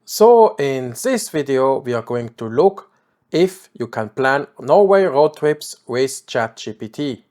So in this video we are going to look if you can plan Norway road trips with ChatGPT.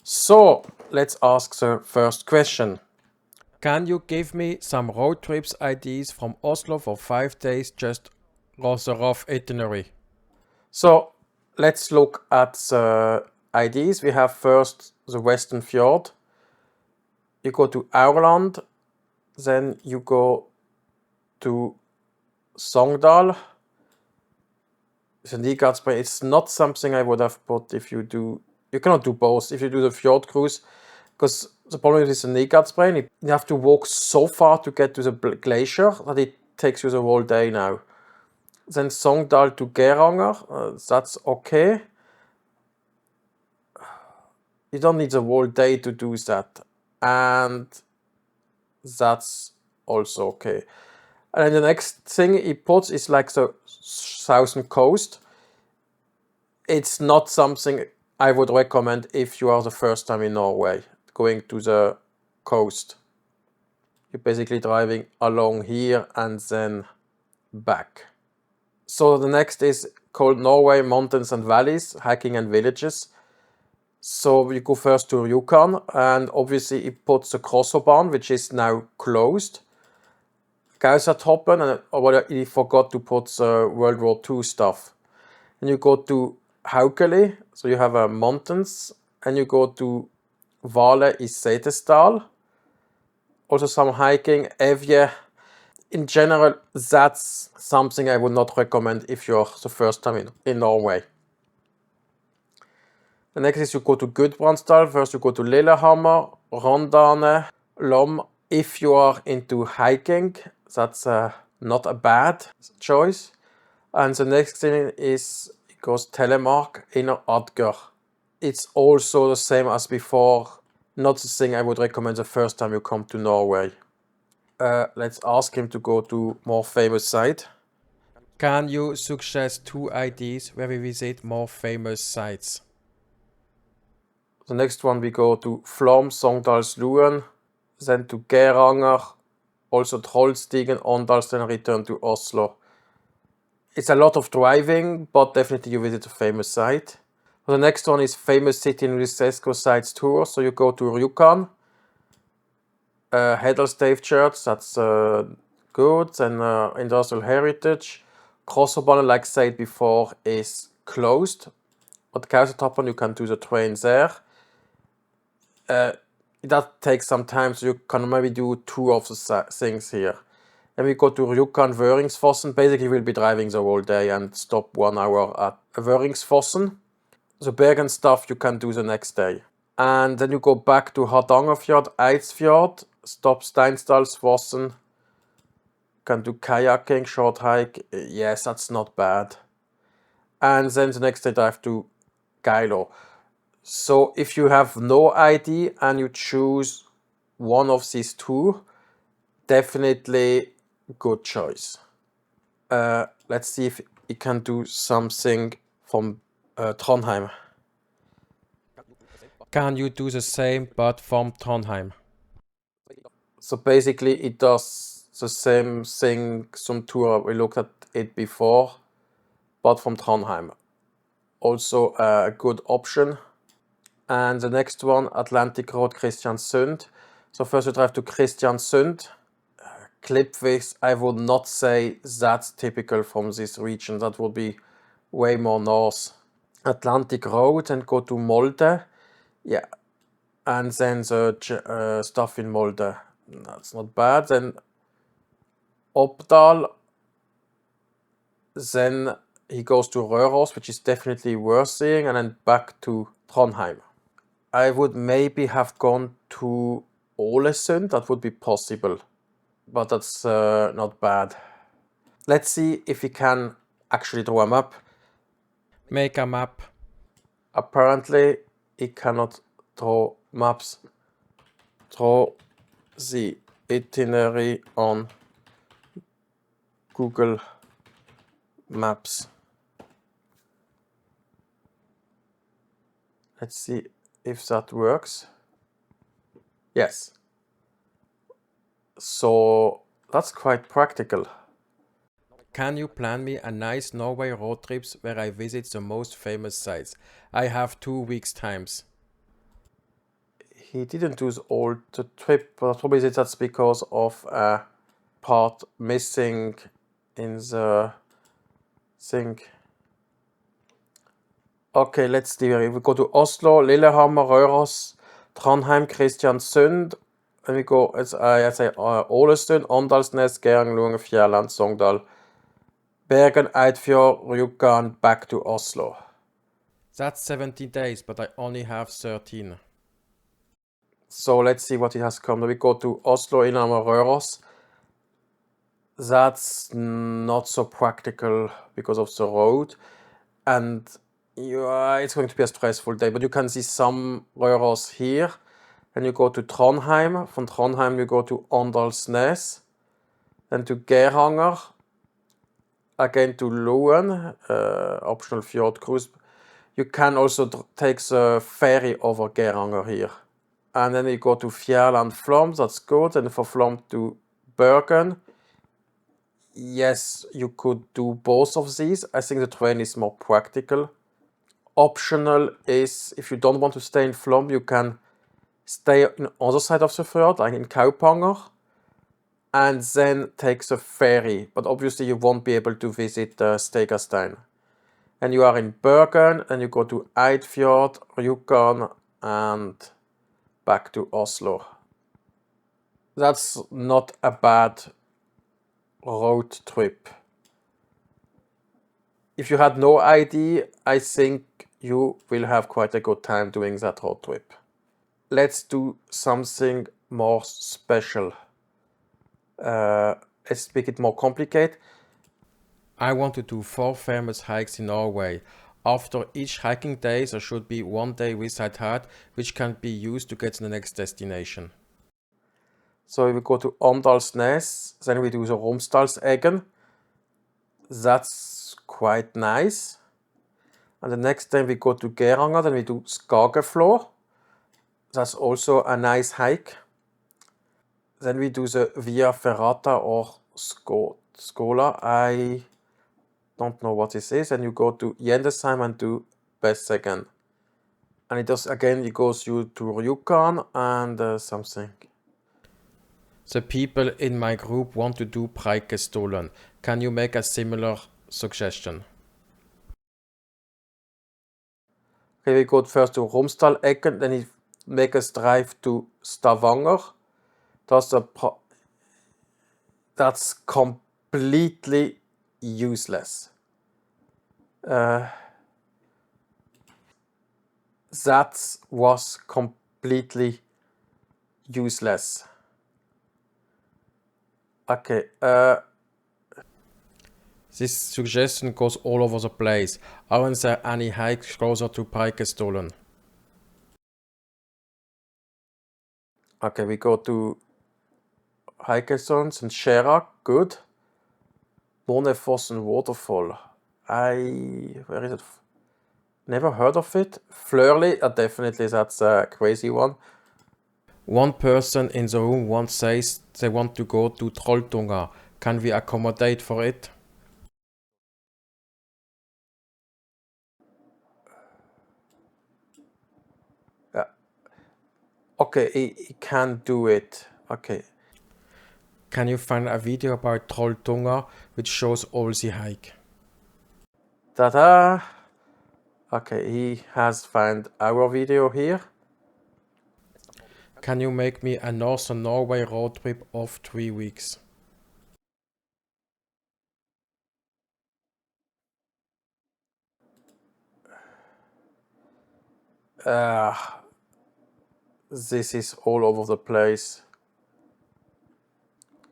So let's ask the first question. Can you give me some road trips ideas from Oslo for 5 days, just a rough itinerary? So let's look at the ideas. We have first the Western Fjord. You go to Aurland, then you go to Sogndal. It's not something I would have put if you do. You cannot do both if you do the fjord cruise, because the problem is the Nigardsbrain. You have to walk so far to get to the glacier that it takes you the whole day now. Then Sogndal to Geiranger, that's okay. You don't need the whole day to do that, and that's also okay. And then the next thing he puts is like the southern coast. It's not something I would recommend if you are the first time in Norway going to the coast. You're basically driving along here and then back. So the next is called Norway Mountains and Valleys, Hiking and Villages. So we go first to Yukon, and obviously it puts the Crossoban, which is now closed. Gausatoppen, and he forgot to put the World War II stuff. And you go to Haukeli, so you have mountains, and you go to Vale i Setesdal. Also some hiking, Evje. In general, that's something I would not recommend if you're the first time in Norway. The next is you go to Gudbrandsdal. First you go to Lillehammer, Rondane, Lom. If you are into hiking, that's not a bad choice. And the next thing is it goes Telemark, Inner Adger. It's also the same as before. Not the thing I would recommend the first time you come to Norway. Let's ask him to go to more famous site. Can you suggest 2 ideas where we visit more famous sites? The next one we go to Flåm, Sogndalsluen, then to Geiranger, also Trollstigen, Åndals, then return to Oslo. It's a lot of driving, but definitely you visit a famous site. The next one is famous city and UNESCO sites tour. So you go to Rjukan, Hedalstave Church, that's good, and industrial heritage. Crossoban, like I said before, is closed, but Gausatoppen you can do the train there. That takes some time, so you can maybe do 2 of the things here. And we go to Rjukan, Vøringsfossen. Basically, we'll be driving the whole day and stop 1 hour at Vøringsfossen. The Bergen stuff you can do the next day. And then you go back to Hardangerfjord, Eidsfjord, stop Steinsdalsfossen. Can do kayaking, short hike. Yes, that's not bad. And then the next day drive to Geilo. So if you have no ID and you choose one of these 2, definitely good choice. Let's see if you can do something from Trondheim. Can you do the same but from Trondheim? So basically it does the same thing, some tour, we looked at it before, but from Trondheim. Also a good option. And the next one, Atlantic Road, Kristiansund. So first you drive to Kristiansund. Klippvis, I would not say that's typical from this region. That would be way more north. Atlantic Road and go to Molde. Yeah. And then the stuff in Molde. That's not bad. Then Oppdal. Then he goes to Røros, which is definitely worth seeing. And then back to Trondheim. I would maybe have gone to Ålesund. That would be possible. But that's not bad. Let's see if we can actually draw a map. Make a map. Apparently, it cannot draw maps. Draw the itinerary on Google Maps. Let's see if that works. Yes. So that's quite practical. Can you plan me a nice Norway road trips where I visit the most famous sites? I have 2 weeks times. He didn't do all the trip, but probably that's because of a part missing in the thing. Okay, let's do it. We go to Oslo, Lillehammer, Røros, Trondheim, Kristiansund, and we go, I say, Ålesund, Åndalsnes, Geiranger, Fjærland, Sogndal, Bergen, Eidfjord, Rjukan, back to Oslo. That's 17 days, but I only have 13. So let's see what he has come. We go to Oslo, Lillehammer, Røros. That's not so practical because of the road, and it's going to be a stressful day, but you can see some Røros here. Then you go to Trondheim. From Trondheim you go to Åndalsnes, then to Geiranger, again to Loen, optional fjord cruise. You can also take the ferry over Geiranger here. And then you go to Fjærland, Flom, that's good. And for Flom to Bergen. Yes, you could do both of these. I think the train is more practical. Optional is, if you don't want to stay in Flom, you can stay on the other side of the fjord, like in Kaupanger, and then take the ferry. But obviously you won't be able to visit Stegastein. And you are in Bergen, and you go to Eidfjord, Rjukan, and back to Oslo. That's not a bad road trip. If you had no ID, I think you will have quite a good time doing that road trip. Let's do something more special. Let's make it more complicated. I want to do 4 famous hikes in Norway. After each hiking day, there should be 1 day without hut, which can be used to get to the next destination. So we go to Åndalsnes, then we do the Romsdalseggen. That's quite nice. And the next time we go to Geiranger, then we do Skagaflå. That's also a nice hike. Then we do the Via Ferrata or Skola. I don't know what this is. And you go to Jendesheim and do Besseggen. And it does again, it goes you to Rjukan and something. The people in my group want to do Preikestolen. Can you make a similar suggestion? Okay, we go first to Romsdalseggen, then he make us drive to Stavanger. That's completely useless. That was completely useless. Okay. This suggestion goes all over the place. Aren't there any hikes closer to Preikestolen? Okay, we go to Preikestolen and Skjæra, good. Månefossen waterfall. Where is it? Never heard of it. Flørli, definitely that's a crazy one. One person in the room once says they want to go to Trolltunga. Can we accommodate for it? Okay, he can do it. Okay. Can you find a video about Trolltunga which shows all the hike? Ta-da! Okay, he has found our video here. Can you make me a Northern Norway road trip of 3 weeks? This is all over the place.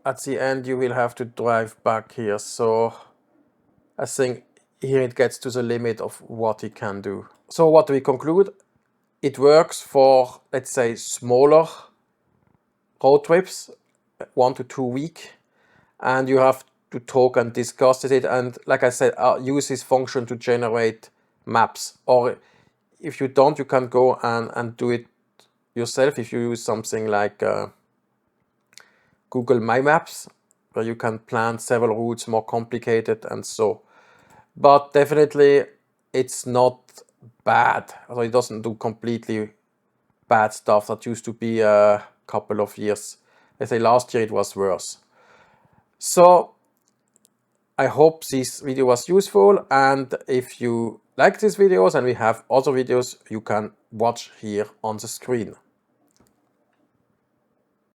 At the end you will have to drive back here, so I think here it gets to the limit of what he can do. So what do we conclude? It works for, let's say, smaller road trips, 1 to 2 weeks, and you have to talk and discuss it, and like I said, use this function to generate maps. Or if you don't, you can go and do it yourself if you use something like Google My Maps. where you can plan several routes, more complicated and so. But definitely it's not bad. So it doesn't do completely bad stuff that used to be a couple of years. I say last year it was worse. So I hope this video was useful, and if you like these videos and we have other videos, you can watch here on the screen.